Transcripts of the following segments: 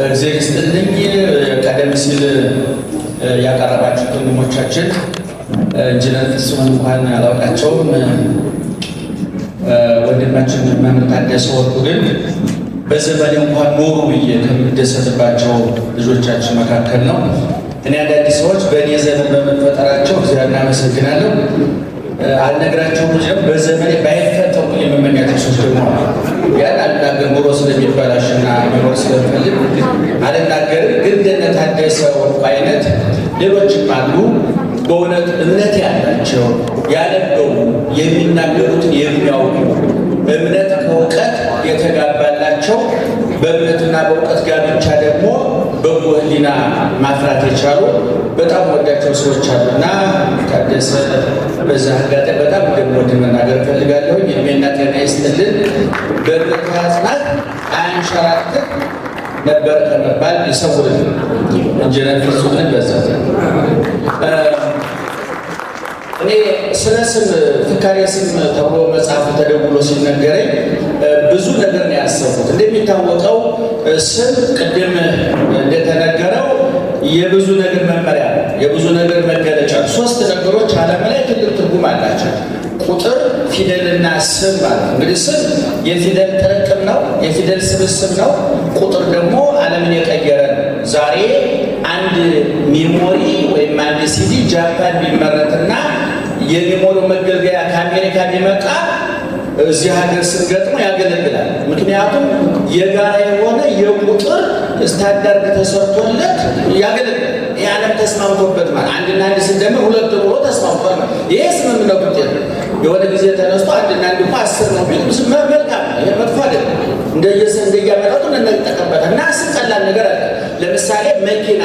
እግዚአብሔር ይስጥልኝ። ቀደም ሲል ያቀረባችሁት ወንድሞቻችን ኢንጂነር ፍጹም እንኳን አላውቃቸውም፣ ወንድማችን መምህር ታደሰ ወርቁ ግን በዘመኔ እንኳን ኖሩ ብዬ ከምደሰትባቸው ልጆቻችን መካከል ነው። እኔ አዳዲስ ሰዎች በእኔ ዘመን በመፈጠራቸው እግዚአብሔር አመሰግናለሁ። አልነግራቸውም እንጂ በዘመኔ ባይፈጠሩ የመመኛቸው ሰዎች ደግሞ ያን አልናገር ኑሮ ስለሚበላሽና መኖር ስለምፈልግ አልናገርም። ግን እንደነ ታደሰ ወርቁ አይነት ሌሎችም አሉ። በእውነት እምነት ያላቸው ያነበቡ የሚናገሩትን የሚያውቁ እምነት ከእውቀት የተጋባላቸው በእምነትና በእውቀት ጋብቻ ደግሞ በጎ ሕሊና ማፍራት የቻሉ በጣም ወዳቸው ሰዎች አሉና ታደሰ በዛ አጋጣሚ በጣም እንደምወድ መናገር እፈልጋለሁ። የሜና ጤና ይስጥልን። በእምነት ያጽናት አንሸራትት ነበር ከመባል ይሰውርን። ኢንጂነር ፍጹምን በዛ እኔ ስለ ስም ፍካሬ ስም ተብሎ መጽሐፉ ተደውሎ ሲነገረኝ ብዙ ነገር ነው ያሰብኩት። እንደሚታወቀው ስም ቅድም እንደተነገረው የብዙ ነገር መመሪያ ነው፣ የብዙ ነገር መገለጫ። ሶስት ነገሮች ዓለም ላይ ትልቅ ትርጉም አላቸው። ቁጥር፣ ፊደልና ስም ማለት ነው። እንግዲህ ስም የፊደል ጥርቅም ነው፣ የፊደል ስብስብ ነው። ቁጥር ደግሞ ዓለምን የቀየረ ነው። ዛሬ አንድ ሜሞሪ ወይም አንድ ሲዲ ጃፓን ቢመረትና የሚሞሪው መገልገያ ከአሜሪካ ቢመጣ እዚህ ሀገር ስንገጥሞ ያገለግላል። ምክንያቱም የጋራ የሆነ የቁጥር ስታንዳርድ ተሰርቶለት ያገለግላል። የዓለም ተስማምቶበት ማለት አንድና አንድ ስንደምር ሁለት ብሎ ተስማምቷል ማለት ይሄ ስምምነት ውጤት ነው። የሆነ ጊዜ ተነስቶ አንድና አንድ እኮ 10 ነው ቢል መልካም ነው። ይሄ መጥፎ አይደለም። እንደየመረጡ እንጠቀምበት እና ስም ቀላል ነገር አለ። ለምሳሌ መኪና፣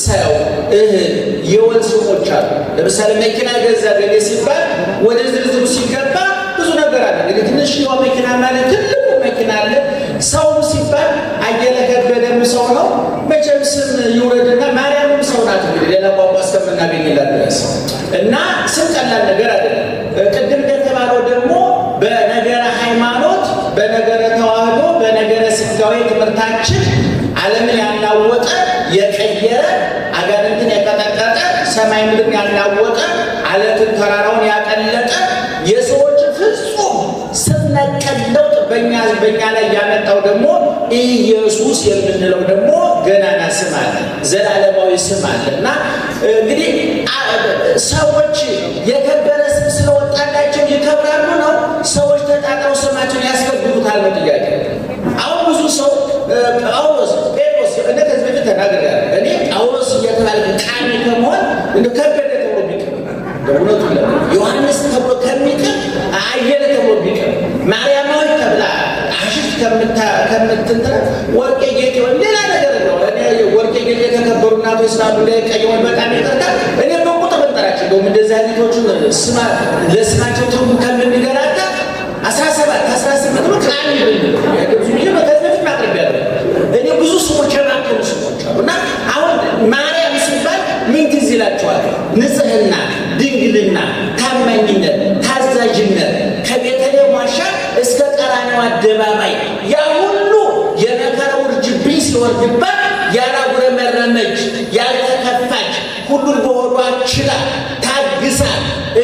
ሰው፣ እህል የወል ስሞች አሉ። ለምሳሌ መኪና ገዛ ገሌ ሲባል ወደ ዝርዝሩ ሲገባ ብዙ ነገር አለ። እንግዲህ ትንሽ መኪና ማለት ትልቁ መኪና አለ። ሰው ሲባል አየለ ከበደም ሰው ነው። መቼም ስም ይውረድና ማርያምም ሰው ናት። እንግዲህ ሌላ ቋንቋ እስከምናገኝላት ድረስ እና ስም ቀላል ነገር አይደለም። ቅድም እንደተባለው ደግሞ በነገረ ሃይማኖት፣ በነገረ ተዋህዶ፣ በነገረ ስጋዊ ትምህርታችን ዓለምን ያናወጠ የቀየረ አጋንንትን የቀጠቀጠ ሰማይ ምድርን ያናወጠ አለትን ተራራውን ያቀለጠ የሰዎችን ፍጹም ስር ነቀል ለውጥ በእኛ ላይ ያመጣው ደግሞ ኢየሱስ የምንለው ደግሞ ገናና ስም አለ፣ ዘላለማዊ ስም አለ እና እንግዲህ ሰዎች የከበረ ስም ስለወጣላቸው ይከብራሉ ነው? ሰዎች ተጣጣው ስማቸውን ያስከብሩታል ነው ጥያቄ። አሁን ብዙ ሰው ጳውሎስ፣ ጴጥሮስ እኔ ከዚህ በፊት ተናግሬያለሁ። እኔ ጳውሎስ እየተባለ ቃሚ ከመሆን እንደ ከበደ ተብሎ ቢቀር እውነቱ ዮሐንስ ተብሎ ከሚቀር አየለ ተብሎ ቢቀር ማርያማዊ ተብላ አሽት ከምትንተ ወርቄ ጌጤ ወይ ሌላ ነገር ነው። እኔ ወርቄ ጌጤ የተከበሩ እናቶች ስላሉ እንዳይቀየሙኝ በጣም ይቅርታ። እኔ በቁጥር እንጠራቸው እንደውም እንደዚህ አይነቶቹን ለስማቸው ትርጉም ከምንገራታ 17 18 ነው ቃል በከዚህ ማቅረብ ያለ እኔ ብዙ ስሞች የማከሉ ስሞች አሉ እና አሁን ማርያም ሲባል ምን ትዝ ይላቸዋል? ንጽህና፣ ድንግልና፣ ታማኝነት፣ ታዛዥነት ከቤተልሔም ዋሻ እስከ ቀራንዮ አደባባይ ያ ሁሉ የመከራው እርጅብኝ ሲወርድባት ያላጉረመረመች ያልተከፋች ሁሉን በሆዷ ችላ ታግሳ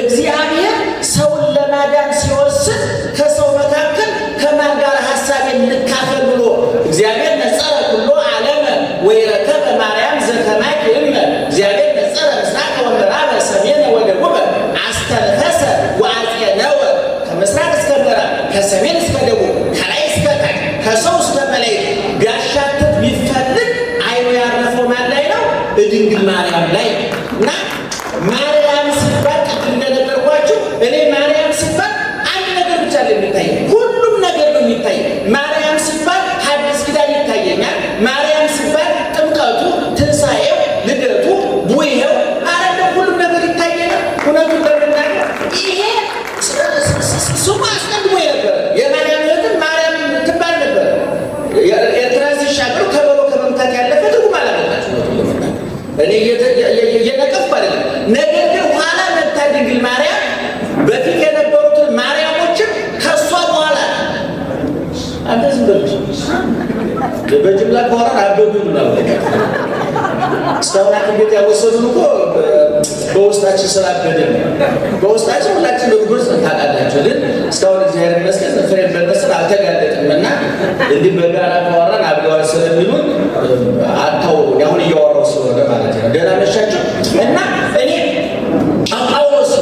እግዚአብሔር ሰውን ለማዳን ሲወስን ከሰው መካከል ከማን ጋር ሐሳቤን ልካፈል ብሎ እግዚአብሔር ነጸረ ኩሎ ዓለመ ወይረከበ ማርያም ዘከማይ እመ እግዚአብሔር ነጸረ ምስራቅ ወምዕራብ ሰሜነ ወደቡበ አስተንፈሰ ወአጽየነወ ከምስራቅ እስከ ምዕራብ ከሰሜን እስከ ደቡብ ከላይ እስከ ታች ከሰው እስከ መላእክት ቢያሻትት ቢፈልግ አይኑ ያረፈው ማን ላይ ነው? ድንግል ማርያም ላይ እና ማርያም ሲባል ቅድም እንደነገርኳችሁ እኔ ማርያም ሲባል አንድ ነገር ብቻ ነው የሚታይ፣ ሁሉም ነገር ነው የሚታይ። ማርያም ሲባል ሐዲስ ኪዳን ይታየኛል። ማርያም ሲባል ጥምቀቱ፣ ትንሣኤው፣ ልደቱ፣ ቡሄው አረደ ሁሉም ነገር ይታየኛል። እውነቱን ለመናገር ይሄ ስሙ አስቀድሞ የነበረ የማርያም እህትን ማርያም ትባል ነበር። ኤርትራ ሲሻገሩ ከበሮ ከመምታት ያለፈ ትርጉም አላመጣችም። እኔ እየነቀፍኩ አይደለም። ነገር ግን ኋላ መታ ድንግል ማርያም በፊት የነበሩትን ማርያሞችን ከእሷ በኋላ አንተ ዝም በል በጅምላ ከሆነ አበዱ ነው እስካሁን ቤት ያወሰዱን እኮ በውስጣችን ስላበደ ነው። በውስጣችን ሁላችን በግልጽ ታውቃላችሁ። ግን እስካሁን እግዚአብሔር ይመስገን ፍሬም በመስል አልተጋለጥም እና እንዲህ በጋራ ከወራን አብደዋል ስለሚሉን አታው አሁን እያወራው ስለሆነ ማለት ነው። ደህና መሻችሁ እና እኔ ጳውሎስ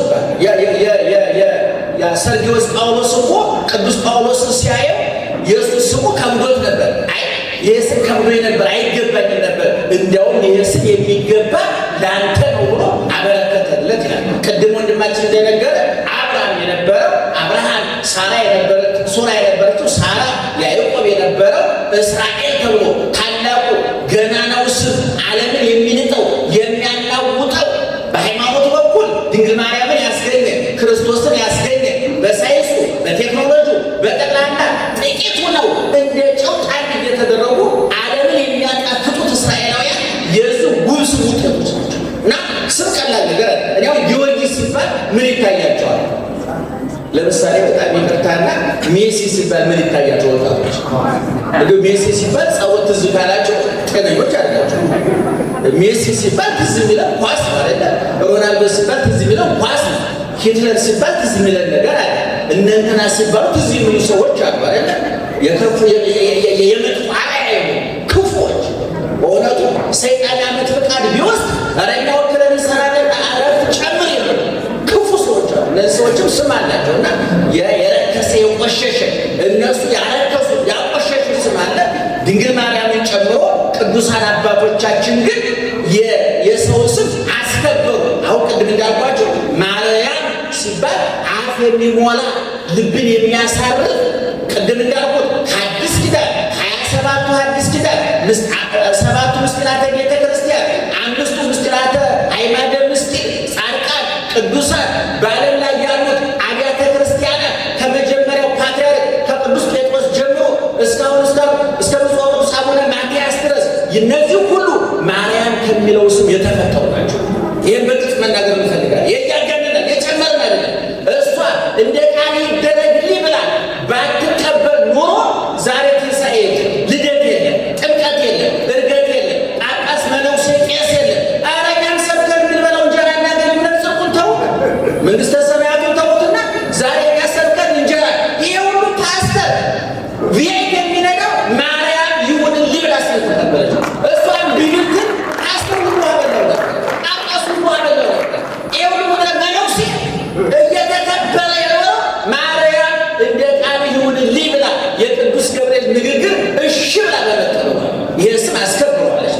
ያ ሰርጊዮስ ጳውሎስ እኮ ቅዱስ ጳውሎስን ሲያየው ኢየሱስ ስሙ ከብዶት ነበር። ይህ ስም ከብዶኝ ነበር፣ አይገባኝም ነበር። እንዲያውም ይህ ስም የሚገባ ለአንተ ነው ብሎ አበረከተለት ይላል። ቅድም ወንድማችን እንደነገረ አብርሃም የነበረው አብርሃም፣ ሳራ የነበረችው ሳራ፣ ያዕቆብ የነበረው እስራኤል ተብሎ ታላቁ ገናናው ስም ዓለምን የሚንጠው የሚያናውጠው በሃይማኖት በኩል ድንግል ማርያምን ያስገኘ ክርስቶስን ያስገኘ በሳይንሱ በቴክኖሎጂ በጠቅላላ ጥቂቱ ነው እንደ ጨው ጣል እየተደረጉ ዓለምን የሚያጣፍጡት እስራኤላውያን የዚህ ውብ ስም ውጤቶች ናቸው። እና ስም ቀላል ነገር እኔ አሁን ጊዮርጊስ ሲባል ምን ይታያቸዋል? ለምሳሌ በጣም ይቅርታና ሜሲ ሲባል ምን ይታያቸው ወጣቶች? እንግዲህ ሜሲ ሲባል ጸሎት ትዝ ካላቸው ጤነኞች አላቸው። ሜሲ ሲባል ትዝ የሚለው ኳስ ማለት ነው። ሮናልዶ ሲባል ትዝ የሚለው ኳስ ነው። ሂትለር ሲባል ትዝ የሚለን ነገር አለ። እነ እንትና ሲባሉ ትዝ የሚሉ ሰዎች አሉ አይደል? የከፉ የመጥፎ አላያ ክፉዎች። በእውነቱ ሰይጣን ዓመት ፈቃድ ቢወስድ አረኛ ወክለን እንሰራለን አረፍት ጨምር ይላል። ክፉ ሰዎች አሉ። እነዚህ ሰዎችም ስም አላቸው እና የረከሰ የቆሸሸ እነሱ ያረከሱ ያቆሸሹ ስም አለ። ድንግል ማርያምን ጨምሮ ቅዱሳን አባቶቻችን ግን የሰው ስም አስከበሩ። አሁን ቅድም እንዳልኳቸው ማርያም ሲባል አፍ የሚሞላ ልብን የሚያሳርፍ ቅድም እንዳልኩት ሐዲስ ኪዳን 27ቱ ሐዲስ ኪዳን 7ቱ ምስጢራተ ቤተ ክርስቲያን 5ቱ ምስጢራተ አዕማደ ምስጢር ጻድቃን ቅዱሳን በዓለም ላይ ያሉት አብያተ ክርስቲያናት ከመጀመሪያው ፓትርያርክ ከቅዱስ ጴጥሮስ ጀምሮ እስካሁን እስከ ብፁዕ ወቅዱስ አቡነ ማትያስ ድረስ እነዚህ ሁሉ ማርያም ከሚለው ስም የተፈጠሩ ናቸው። ይህን በግልጽ መናገር እንፈልጋለን። የያገነን የጨመርን አይደለም። እሷ እንደ ቃል ይደረግልኝ ብላ ባትቀበል ኖሮ ዛሬ ትንሣኤ የለም፣ ልደት የለም፣ ጥምቀት የለም፣ እርገት የለም፣ ጳጳስ መነኩሴ ቄስ የለም። ኧረ እኛም ሰብከን እንድንበላው እንጀራ እናገኝ ብለን ጽድቁን ተው፣ መንግሥተ ሰማያቱን ተውትና ዛሬ የሚያሰብከን እንጀራ ይሄ ሁሉ ፓስተር ቪአይፒ የሚነዳው ማርያም ይሁንልኝ ብላ ስለተቀበለች እሷን ቢልትን ፓስተር ሁሉ አበላው ነበር፣ ጳጳስ ሁሉ አበላው ነበር። ይሄ ሁሉ መነኩሴ እየተከበረ የኖረው ማርያም እንደ ቃል ይሁንልኝ ብላ የቅዱስ ገብርኤል ንግግር እሺ ብላ በመጠሩ ይህ ስም አስከብረዋለች፣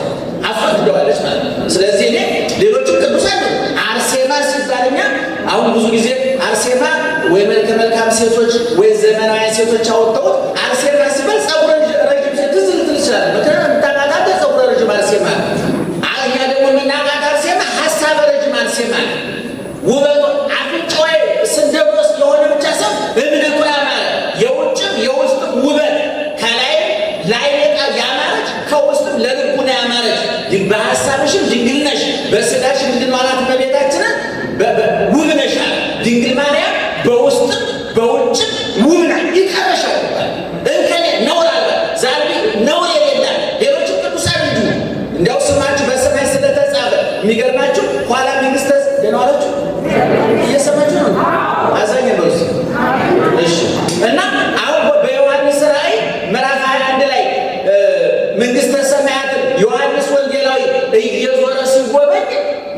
አስፈቅደዋለች ማለት ነው። ስለዚህ እኔ ሌሎችም ቅዱሳን አርሴማ ሲባልኛ አሁን ብዙ ጊዜ አርሴማ ወይ መልከ መልካም ሴቶች ወይ ዘመናዊ ሴቶች አወጣሁት። አርሴማ ሲባል ጸጉረ ረጅም ሴት ትዝ ልትል ይችላል። ምክንያቱም የምታውቃት ጸጉረ ረጅም አርሴማ፣ እኛ ደግሞ የምናውቃት አርሴማ ሀሳበ ረጅም አርሴማ ውበቱ አፍንጫዋ ስንደብሮስ የሆነ ብቻ ሰው እምነቷ ያማረ የውጭም የውስጥም ውበት ከላይ ላይነቃ ያማረች ከውስጥም ለልቡና ያማረች በሀሳብሽም ድንግል ነሽ በስጋሽ ድንግል ማለት በቤታችንን ውብ ነሽ አለ። ድንግል ማርያም በውስጥም በውጭም ውብ ናት። ይቀረሻል እንከኔ ነውር አለ ዛሬ ነውር የሌላት ሌሎችም ቅዱሳን እንዲሁ እንዲያው ስማችሁ በሰማይ ስለተጻፈ የሚገርማችሁ ኋላ መንግስተ ደናዋላችሁ እየሰማችሁ ነው። አዛኝ በርስ እሺ። እና አሁን በዮሐንስ ራእይ ምዕራፍ 21 ላይ መንግስተ ሰማያት ዮሐንስ ወንጌላዊ እየዞረ ሲጎበኝ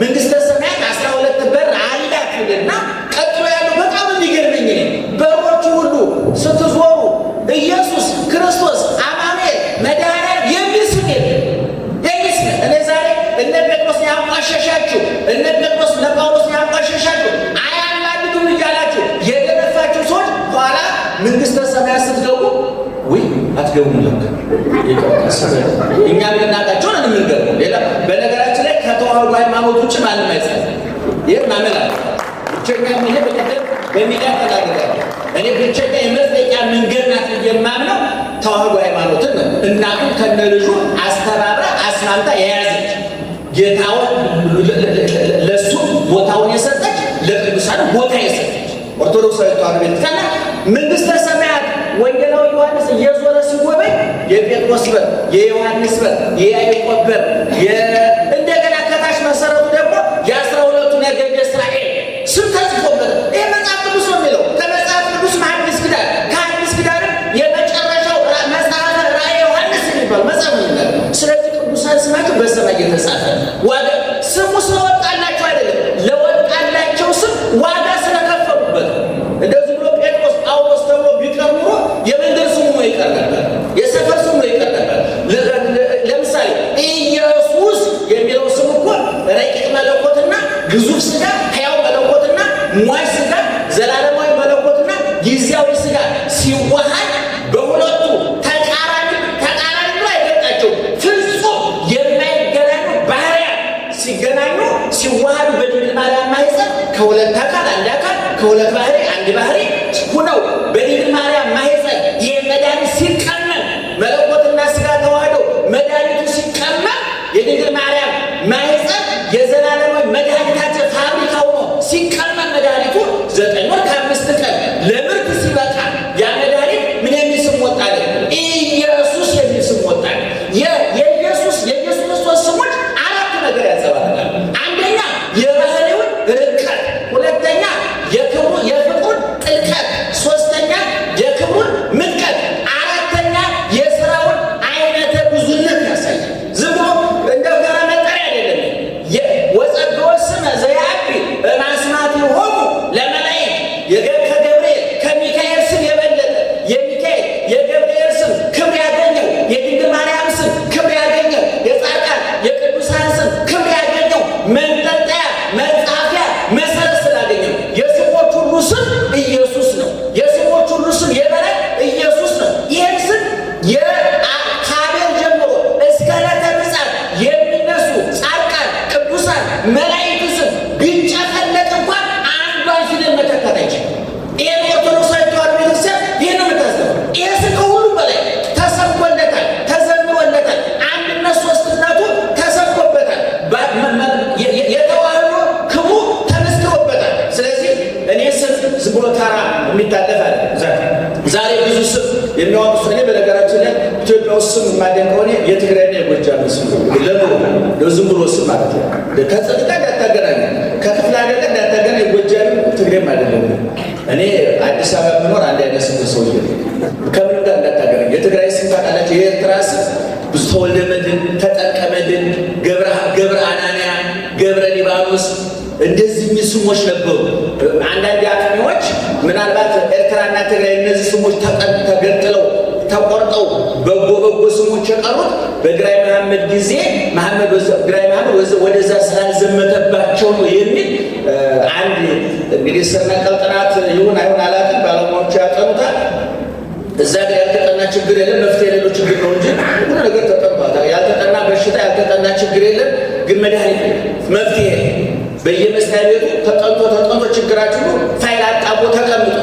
መንግስተ ሰማያት 12 በር አላት እና ቀጥሎ ያለው በጣም የሚገርመኝ በሮቹ ሁሉ ስትዞሩ ኢየሱስ ክርስቶስ አማኑኤል መድኃኒዓለም የሚል ስም እኔ ዛሬ እነ ጴጥሮስ ያንቋሸሻችሁ እነ ጴጥሮስ ለጳውሎስ ያንቋሸሻችሁ አያማልዱም እያላችሁ የደነፋችሁ ሰዎች ኋላ መንግስተ ሰማያት ስትገቡ ወይ አትገቡም። ለካ እኛ የምናውቃቸው ነን የምንገቡ። ሌላ በነገራችን ላይ ከተዋህዶ ሃይማኖት ውጭ ማንም አይጻፍም። ይህ ማመን አለ ብቸኛ ምን በቀደም በሚዲያ ተናግሬያለሁ። እኔ ብቸኛ የመጽደቂያ መንገድ ናት የማምነው ተዋህዶ ሃይማኖትን ነው። እናቱን ከነ ልጁ አስተባብራ አስማምታ የያዘች ጌታውን ለሱ ቦታውን የሰጠች ለቅዱሳን ቦታ የሰጠች ኦርቶዶክሳዊ ተዋህዶ ቤተክርስቲያን መንግስተ ሰማያት ወንጌላዊ ዮሐንስ እየዞረ ሲጎበኝ የጴጥሮስ በር፣ የዮሐንስ በር፣ የያዕቆብ በር፣ እንደገና ከታች መሰረቱ ደግሞ የ12ቱ ነገደ እስራኤል ስም ተጽፎበት ይሄ መጽሐፍ ቅዱስ ነው የሚለው። ከመጽሐፍ ቅዱስ አዲስ ኪዳን፣ ከአዲስ ኪዳንም የመጨረሻው መጽሐፈ ራእየ ዮሐንስ የሚባል መጽሐፍ ነው። ስለዚህ ቅዱሳን ስማቸው በሰማይ የተጻፈ ዋጋ ስሙ ስለወጣላቸው አይደለም፣ ለወጣላቸው ስም ዋጋ ስለከፈሉበት። እንደዚህ ብሎ ጴጥሮስ ጳውሎስ ተብሎ ቢቀር ኑሮ የመንደር ስሙ ነው ይቀር ነበር፣ የሰፈር ስሙ ነው ይቀር ነበር። ለምሳሌ ኢየሱስ የሚለው ስም እኮ ረቂቅ መለኮትና ግዙፍ ስጋ፣ ሕያው መለኮትና ሟች ስጋ፣ ዘላለማዊ መለኮትና ጊዜያዊ ስጋ ሲዋሃድ በሁለቱ ተቃራኒ ብሎ አይገጣቸው ፍጹም የማይገናኙ ባህሪያት ሲገናኙ ሲዋሃዱ በድንግል ማርያም ማኅፀን ከሁለት አካል አንድ አካል ከሁለት ባህሪ አንድ ባህሪ ሁነው በድንግል ማርያም ማኅፀን ይህ መድኃኒት ሲቀመም መለኮትና ስጋ ተዋህደው መድኃኒቱ ሲቀመም የድንግል ማርያም ማኅፀን የዘላለማዊ መድኃኒታቸው ፋብሪካ ሆኖ ሲቀመም መድኃኒቱ 9 ወር ከ5 ቀን ለምርት ሲበቃ ያ መድኃኒት ምን የሚል ስም ወጣለ? ኢየሱስ የሚል ስም ወጣለ። የኢየሱስ ክርስቶስ ስሞች አራት ነገር ያንጸባርቃል። አንደኛ የባህሪውን ርቀት፣ ሁለተኛ የፍቅሩን ጥልቀት፣ ሶስተኛ የክብሩን ምጥቀት፣ አራተኛ የስራውን አይነተ ብዙነት ያሳያል። ዝም ብሎ እንደ ጋራ መጠሪያ አይደለም። ወጸብሖ ስመ ዘያቢ በማስማቲሆሙ ለመላእክት ከገብርኤል ከሚካኤል ስም የበለጠ የሚካኤል የገብርኤል ስም ክብር ያገኘው፣ የድንግል ማርያም ስም ክብር ያገኘው፣ የጻድቃን የቅዱሳን ስም ክብር ያገኘው መንጠልጠያ መጻፊያ መሰረት ስላገኘው የስሞች ሁሉ ስም ኢየሱስ ነው። የስሞች ሁሉ ስም የበላይ ኢየሱስ ነው። ይህን ስም ከአቤል ጀምሮ እስከ ዕለተ ምጽአት የሚነሱ ጻድቃን ቅዱሳን መላእክት ስም ቢጨፈለቅ እንኳን አንዷን ፊደል መተካት አይችልም። ይህን ኦርቶዶክሳዊ ተዋሕዶ ቤተክርስቲያን ይህን ነው የምታስተምረው። ይህ ስም ከሁሉም በላይ ተሰብኮለታል፣ ተዘምሮለታል። አንድነት ሦስትነቱ ተሰብኮበታል። የተዋህዶ ክብሩ ተመስክሮበታል። ስለዚህ እኔ ስም ዝም ብሎ ተራ የሚታለፍ አለ። ዛሬ ብዙ ስም የሚያወጡ እኔ በነገራችን ላይ ኢትዮጵያ ውስጥ ስም የማደንቀው እኔ የትግራይና የጎጃም ስም ለኑሮ ዝም ብሎ ስም ማለት ነው። ከጸጥታ እንዳታገናኝ፣ ከክፍለ ሀገር ጋር እንዳታገናኝ። የጎጃም ትግሬም አይደለም። እኔ አዲስ አበባ የምኖር አንድ አይነት ስም ሰውዬ ከምን ጋር እንዳታገናኝ። የትግራይ ስም ታውቃላችሁ? የኤርትራ ስም ብዙ ተወልደ መድን፣ ተጠቀ መድን፣ ገብረ አናንያ፣ ገብረ ሊባኖስ እንደዚህ ስሞች ነበሩ። አንዳንድ አጥኚዎች ምናልባት ኤርትራና ትግራይ እነዚህ ስሞች ተገንጥለው ተቆርጠው በጎ ስሞች የቀሩት በግራኝ መሐመድ ጊዜ ግራኝ መሐመድ ወደዛ ስላልዘመተባቸው ነው የሚል አንድ እንግዲህ ስር ነቀል ጥናት ይሁን አይሁን አላውቅም፣ ባለሙያዎቹ ያጠኑታል። እዛ ጋር ያልተጠና ችግር የለም፣ መፍትሄ የሌለው ችግር ነው እንጂ ሁሉ ነገር ተጠንቷል። ያልተጠና በሽታ ያልተጠና ችግር የለም፣ ግን መድኃኒት መፍትሄ በየመስሪያ ቤቱ ተጠንቶ ችግራችሁ ፋይል አጣቦ ተቀምጦ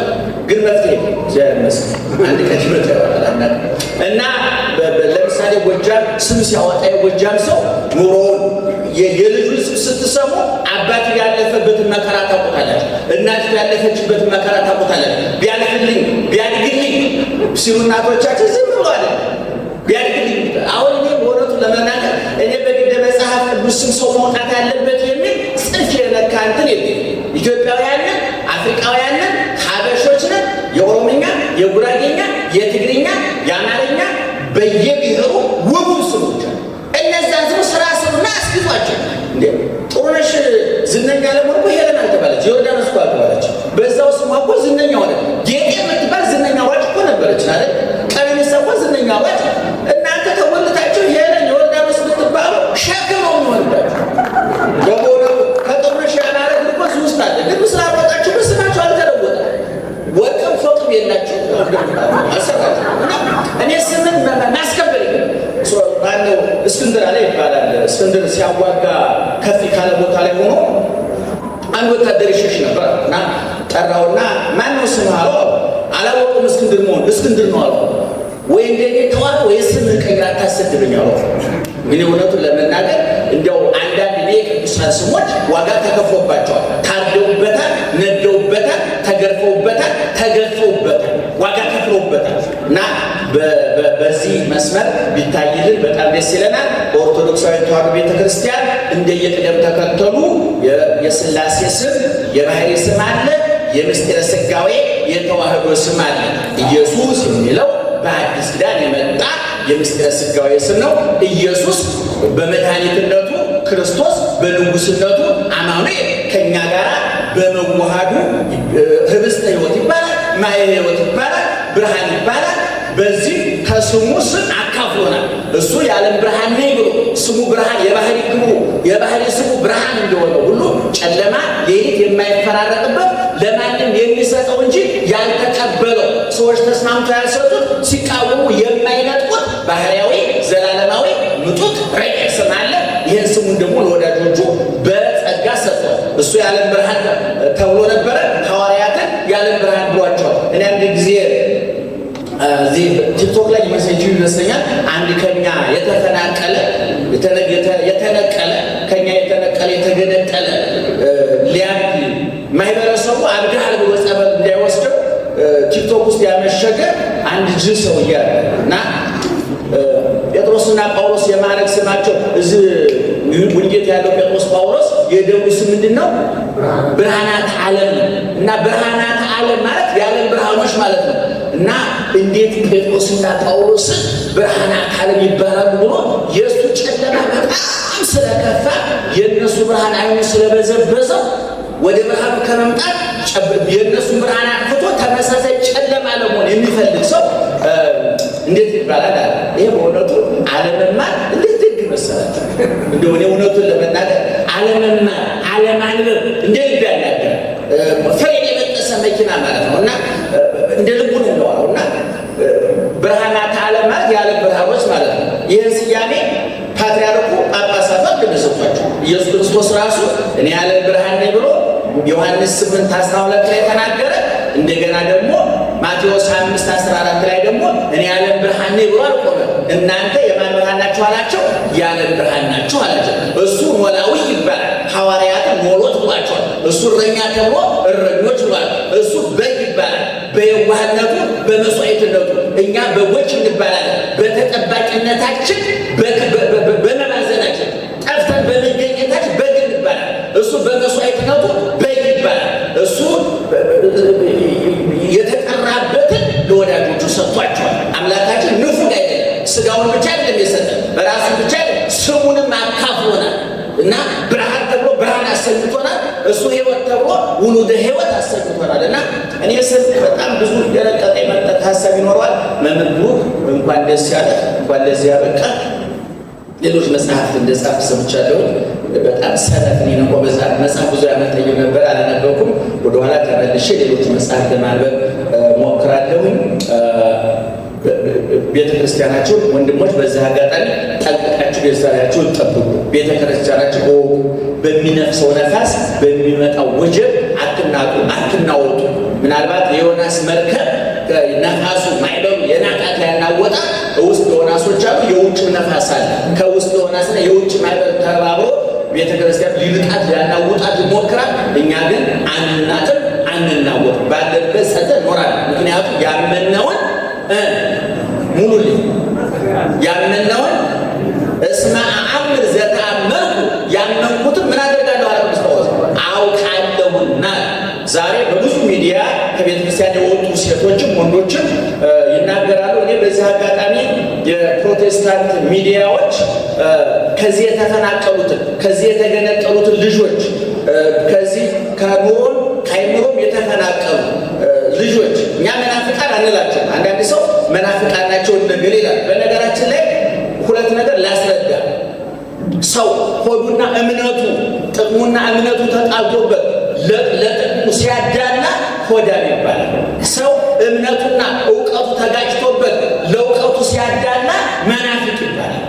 ግን መፍትሄ እግዚአብሔር ይመስገን አንድ ቀን ይመጣል። እና ለምሳሌ ጎጃም ስም ሲያወጣ የጎጃም ሰው ኑሮውን የልጁን ስም ስትሰሙ አባት ያለፈበትን መከራ ታውቁታላችሁ፣ እናት ያለፈችበትን መከራ ታውቁታላችሁ። ቢያልፍልኝ ቢያድግልኝ ሲሉ እናቶቻችን ዝም ብሏል። ቢያድግልኝ አሁን እኔ በእውነቱ ለመናገር እኔ በግደ መጽሐፍ ቅዱስ ስም ሰው መውጣት ያለበት የሚል ጽንፍ የነካ እንትን የለም። ኢትዮጵያውያንን፣ አፍሪካውያንን፣ ሀበሾችንን የኦሮምኛ፣ የጉራጌኛ፣ የትግርኛ፣ የአማርኛ በየብሔሩ ውቡ ስሞች እነዛን ስሙ ስራ ስሙና አስጊጧቸው። እንዴ ጥሩነሽ ዝነኛ ለመሆን ሄለን አልተባለች፣ ዮርዳኖስ እኮ አልተባለች። በዛው ስሟ እኮ ዝነኛ ሆነ። ጌጤ የምትባል ዝነኛ ዋጭ እኮ ነበረች አይደል? ቀነኒሳ እኮ ዝነኛ ዋጭ። እናንተ ተወልታችሁ ሄለን ዮርዳኖስ የምትባሉ ሸክም ነው የሚሆንባችሁ። በቦታው ከጥሩነሽ ያማረ ግልኮስ ውስጥ አለ፣ ግን ስላልወጣችሁ በስማችሁ አልተለወጠ። ወርቅም ፎቅም የላችሁ አሰራችሁ። እኔ ስምን ማስከበር ባለው እስክንድር አለ ይባላል። እስክንድር ሲያዋጋ ከፍ ካለ ቦታ ላይ ሆኖ አንድ ወታደር ይሸሽ ነበር እና ጠራውና ማን ነው ስምህ አለው። አላወቁም እስክንድር መሆን። እስክንድር ነው አለው። ወይ እንደኔ ተዋት ወይ ስምህን ቀይረህ አታሰድበኝ አለው። ምን እውነቱን ለመናገር እንዲያው አንዳንድ የቅዱሳን ስሞች ዋጋ ተከፍሎባቸዋል። ታርደውበታል፣ ነደውበታል፣ ተገርፈውበታል፣ ተገርፈውበታል፣ ዋጋ ከፍለውበታል እና በዚህ መስመር ቢታይልን በጣም ደስ ይለናል። በኦርቶዶክሳዊ ተዋሕዶ ቤተክርስቲያን እንደየቅደም ተከተሉ የሥላሴ ስም የባህሪ ስም አለ፣ የምስጢረ ሥጋዌ የተዋሕዶ ስም አለ። ኢየሱስ የሚለው በአዲስ ኪዳን የመጣ የምስጢረ ሥጋዌ ስም ነው። ኢየሱስ በመድኃኒትነቱ፣ ክርስቶስ በንጉሥነቱ፣ አማኑኤል ከእኛ ጋር በመዋሃዱ ህብስተ ሕይወት ይባላል፣ ማየ ሕይወት ይባላል፣ ብርሃን ይባላል። በዚህ ከስሙ ስም አካፍሎናል። እሱ የዓለም ብርሃን ነኝ ብሎ ስሙ ብርሃን የባህሪ ግብሩ የባህሪ ስሙ ብርሃን እንደሆነ ሁሉ ጨለማ ሌሊት የማይፈራረቅበት ለማንም የሚሰጠው እንጂ ያልተቀበለው ሰዎች ተስማምተው ያልሰጡት ሲቃወሙ የማይነጥቁት ባህሪያዊ ዘላለማዊ ምጡቅ ረቂቅ ስም አለ። ይህን ስሙን ደግሞ ለወዳጆቹ በጸጋ ሰጥቷል። እሱ የዓለም ብርሃን ተብሎ ነበረ። ሐዋርያትን የዓለም ብርሃን ብሏቸዋል። እኔ አንድ ጊዜ እዚህ ቲክቶክ ላይ ይመስለኛል አንድ ከኛ የተፈናቀለ ከኛ የተገነጠለ ሊያድ ማህበረሰቡ አብዳል ብሎ ጸበል እንዳይወስደው ቲክቶክ ውስጥ ያመሸገ አንድ ጅል ሰው እያለ እና ጴጥሮስና ጳውሎስ የማዕረግ ስማቸው እዚህ ውንጌት ያለው ጴጥሮስ ጳውሎስ የደሙ ስም ምንድን ነው? ብርሃናት ዓለም ነው። እና ብርሃናት ዓለም ማለት የዓለም ብርሃኖች ማለት ነው። እና እንዴት ጴጥሮስና ጳውሎስ ብርሃናት ዓለም ይባላሉ ብሎ የእሱ ጨለማ በጣም ስለከፋ የእነሱ ብርሃን አይኑ ስለበዘበዘው ወደ ብርሃኑ ከመምጣት የእነሱን ብርሃን አጥፍቶ ተመሳሳይ ጨለማ ለመሆን የሚፈልግ ሰው እንዴት ይባላል? ይሄ በእውነቱ ዓለመማር እንዴት ደግ መሰላችሁ! እንደው እኔ እውነቱን ለመናገር ዓለመማር ዓለማንበብ እንደ ልብ ያናገር ፍሬን የበጠሰ መኪና ማለት ነው። እና እንደ ልቡ ነው የሚዋለው። እና ብርሃናት ዓለም ማለት የዓለም ብርሃኖች ማለት ነው። ይህን ስያሜ ፓትርያርኩ ጳጳሳት እንደሰጧቸው ኢየሱስ ክርስቶስ ራሱ እኔ የዓለም ብርሃን ነኝ ብሎ ዮሐንስ 8:12 ላይ ተናገረ። እንደገና ደግሞ ማቴዎስ 5:14 ላይ ደግሞ እኔ የዓለም ብርሃን ነኝ ብሎ አልቆመም። እናንተ የማን ብርሃን ናችሁ አላቸው? የዓለም ብርሃን ናችሁ አላቸው። እሱ ኖላዊ ይባላል፣ ሐዋርያትን ኖሎት ብሏቸዋል። እሱ እረኛ ተብሎ እረኞች ብሏል። እሱ በግ ይባላል፣ በየዋህነቱ በመስዋዕትነቱ። እኛ በጎች እንባላለን፣ በተጠባቂነታችን በመባዘናችን ጠፍተን በመገኘታችን በግ እንባላል። እሱ በመስዋዕትነቱ በግ ይባላል። እሱ የተጠራበትን ለወዳጆቹ ሰጥቷቸዋል። አምላካችን ንፉግ አይደለም። ስጋውን ብቻ አይደለም የሰጠን፣ በራሱ ብቻ ስሙንም አካፍሎናል። እና ብርሃን ተብሎ ብርሃን አሰኝቶናል። እሱ ሕይወት ተብሎ ውሉደ ሕይወት አሰኝቶናል። እና እኔ ስል በጣም ብዙ የረቀቀ የመጠቅ ሀሳብ ይኖረዋል። መምህሩ እንኳን ደስ ያለ እንኳን ለዚህ ያበቃ። ሌሎች መጽሐፍት እንደጻፍ ሰምቻለሁ። በጣም ሰነፍ ነኝ ነው። መጽሐፍ ብዙ ያመጣየው ነበር አላነበብኩም። ወደኋላ ተመልሼ ሌሎች መጽሐፍ ለማንበብ ሞክራለሁኝ። ቤተክርስቲያናችሁ ወንድሞች በዛ አጋጣሚ ጠንቅቃችሁ ቤተክርስቲያናችሁን ጠብቁ። ቤተክርስቲያናችሁ በሚነፍሰው ነፋስ በሚመጣው ወጀብ አትናቁ፣ አትናወጡ። ምናልባት የዮናስ መርከብ ነፋሱ ማይበሩ የናቃት ያናወጣ ውስጥ ዮናሶች አሉ፣ የውጭ ነፋስ አለ። ከውስጥ ዮናስና የውጭ ማይበር ተባብሮ ቤተክርስቲያን ሊልቃት ሊያናውጣት ይሞክራል። እኛ ግን አንናጥም፣ አንናወጥ፣ ባለበት ሰተን ኖራለን። ምክንያቱም ያመነውን ሙሉልኝ ያመነውን እስመ አአምር ዘተአመንኩ ያመንኩትን ምን አደርጋለሁ አለ ቅዱስ ጳውሎስ አውቃለሁና። ዛሬ በብዙ ሚዲያ ከቤተ ክርስቲያን የወጡ ሴቶችም ወንዶችም ይናገራሉ። እኔ በዚህ አጋጣሚ የፕሮቴስታንት ሚዲያዎች ከዚህ የተፈናቀሉትን ከዚህ የተገነጠሉትን ልጆች ከዚህ ከኑሮም ከአይምሮም የተፈናቀሉ ልጆች እኛ መናፍቃን አንላቸው። አንዳንድ ሰው መናፍቃን ናቸው እንደገለ ይላል። በነገራችን ላይ ሁለት ነገር ላስረዳ። ሰው ሆዱና እምነቱ ጥቅሙና እምነቱ ተጣልቶበት ለጥቅሙ ሲያዳላ ሆዳም ይባላል። ሰው እምነቱና እውቀቱ ተጋጭቶበት ለእውቀቱ ሲያዳላ መናፍቅ ይባላል።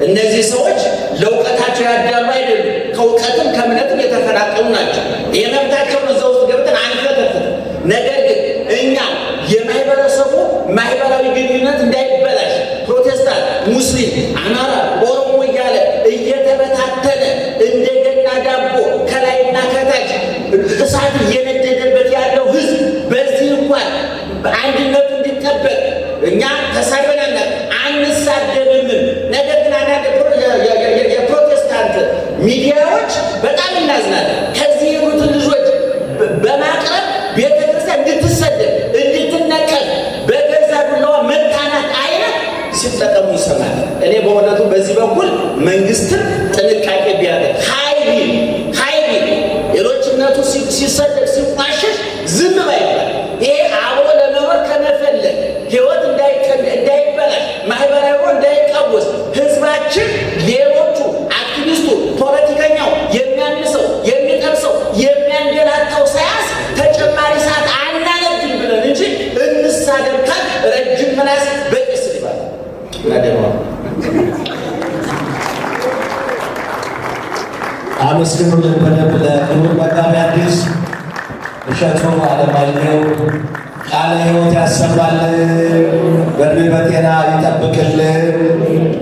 እነዚህ ሰዎች ለእውቀታቸው ያዳሉ አይደሉም፣ ከእውቀትም ከእምነትም የተፈናቀሉ ናቸው። የመብታቸውን እዛ ውስጥ ገብተን አንፈተፍት። ነገር ግን እኛ የማህበረሰቡ ማህበራዊ ግንኙነት እንዳይበላሽ ፕሮቴስታንት፣ ሙስሊም፣ አማራ፣ ኦሮሞ እያለ እየተበታተነ እንደገና ዳቦ ከላይና ከታች እሳት እየነደደበት ያለው ህዝብ በዚህ እንኳን አንድነቱ እንዲጠበቅ እኛ ተሳይበናል አንስ ሲጠቀሙ ይሰማል። እኔ በእውነቱ በዚህ በኩል መንግስትም ጥንቃቄ ቢያደርግ ኃይል ሌሎችነቱ ሲሰደድ ሲቋሸሽ ዝም ባይባል ይሄ አብሮ ለመኖር ከመፈለግ ህይወት እንዳይበላሽ ማህበራዊ እንዳይቃወስ ህዝባችን ሌሎቹ አክቲቪስቱ ፖለቲከኛው የሚያንሰው የሚጠብሰው የሚያንገላታው ሳያስ ተጨማሪ ሰዓት አናነግም ብለን እንጂ እንሳደብካል ረጅም ምላስ በቅስ ይባል ናደዋ አመስግኑልን በደንብ ለክቡር መጋቤ ሐዲስ እሸቱ አለማየሁ ቃለ ሕይወት ያሰማልን፣ በዕድሜ በጤና ይጠብቅልን።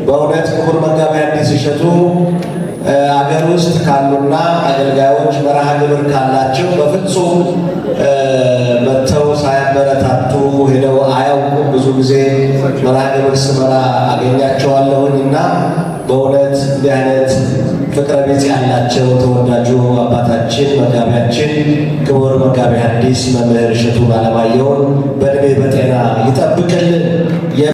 በእውነት ክቡር መጋቤ ሐዲስ እሸቱ አገር ውስጥ ካሉና አገልጋዮች መርሃ ግብር ካላቸው በፍጹም መጥተው ሳያበረታቱ ሄደው አያውቁም። ብዙ ጊዜ መርሃ ግብር ስመራ አገኛቸዋለሁኝና በእውነት እንዲህ አይነት ፍቅረ ቢጽ ያላቸው ተወዳጁ አባታችን መጋቢያችን ክቡር መጋቤ ሐዲስ መምህር እሸቱ አለማየሁን በዕድሜ በጤና ይጠብቅልን።